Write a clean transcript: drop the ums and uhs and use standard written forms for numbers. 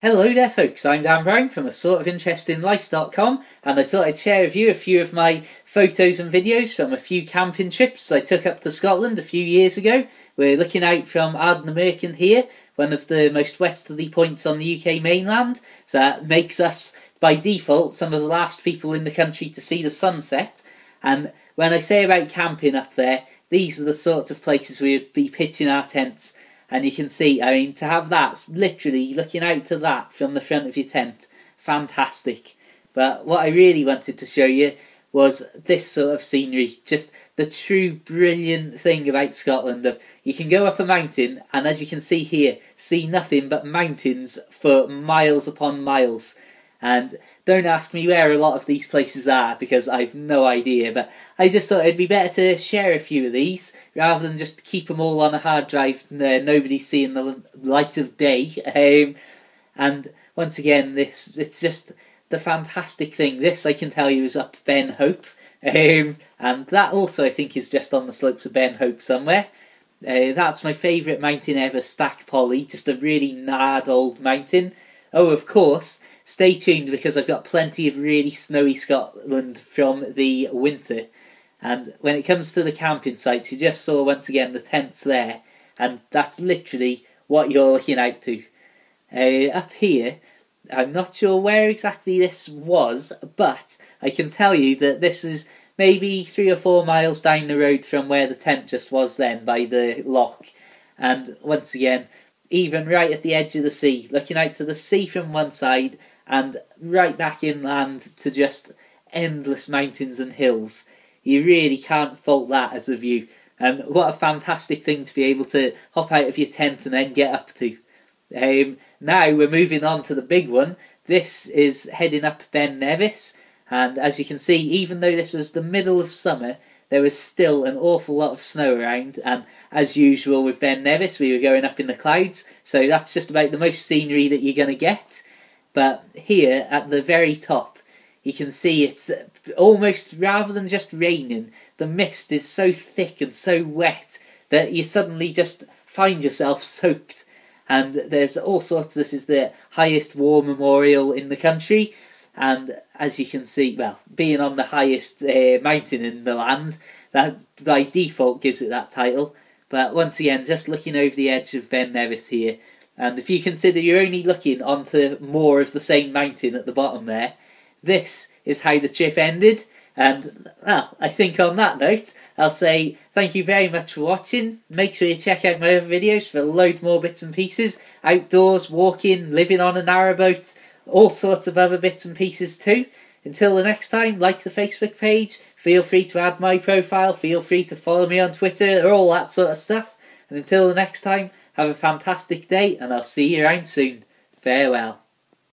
Hello there folks, I'm Dan Brown from asortofinterestinlife.com and I thought I'd share with you a few of my photos and videos from a few camping trips I took up to Scotland a few years ago. We're looking out from Ardnamurchan here, one of the most westerly points on the UK mainland, so that makes us by default some of the last people in the country to see the sunset. And when I say about camping up there, these are the sorts of places we would be pitching our tents. And you can see, I mean, to have that, literally looking out to that from the front of your tent, fantastic. But what I really wanted to show you was this sort of scenery, just the true brilliant thing about Scotland. Of you can go up a mountain, and as you can see here, see nothing but mountains for miles upon miles. And don't ask me where a lot of these places are, because I've no idea, but I just thought it'd be better to share a few of these, rather than just keep them all on a hard drive, nobody's seeing the light of day. And once again, it's just the fantastic thing. This, I can tell you, is up Ben Hope, and that also I think is just on the slopes of Ben Hope somewhere. That's my favourite mountain ever, Stack Polly, just a really gnarled old mountain. Oh, of course, stay tuned because I've got plenty of really snowy Scotland from the winter. And when it comes to the camping sites, you just saw once again the tents there, and that's literally what you're looking out to. Up here, I'm not sure where exactly this was, but I can tell you that this is maybe 3 or 4 miles down the road from where the tent just was then, by the loch. And once again, even right at the edge of the sea, looking out to the sea from one side and right back inland to just endless mountains and hills. You really can't fault that as a view. And what a fantastic thing to be able to hop out of your tent and then get up to. Now we're moving on to the big one. This is heading up Ben Nevis, and as you can see, even though this was the middle of summer, there was still an awful lot of snow around, and as usual with Ben Nevis, we were going up in the clouds, so that's just about the most scenery that you're going to get. But here, at the very top, you can see it's almost, rather than just raining, the mist is so thick and so wet that you suddenly just find yourself soaked. And there's all sorts, this is the highest war memorial in the country, and as you can see, well, being on the highest mountain in the land, that by default gives it that title. But once again, just looking over the edge of Ben Nevis here, and if you consider you're only looking onto more of the same mountain at the bottom there, this is how the trip ended. And, well, I think on that note, I'll say thank you very much for watching. Make sure you check out my other videos for a load more bits and pieces. Outdoors, walking, living on a narrowboat, all sorts of other bits and pieces too. Until the next time, like the Facebook page, feel free to add my profile, feel free to follow me on Twitter, all that sort of stuff. And until the next time, have a fantastic day, and I'll see you around soon. Farewell.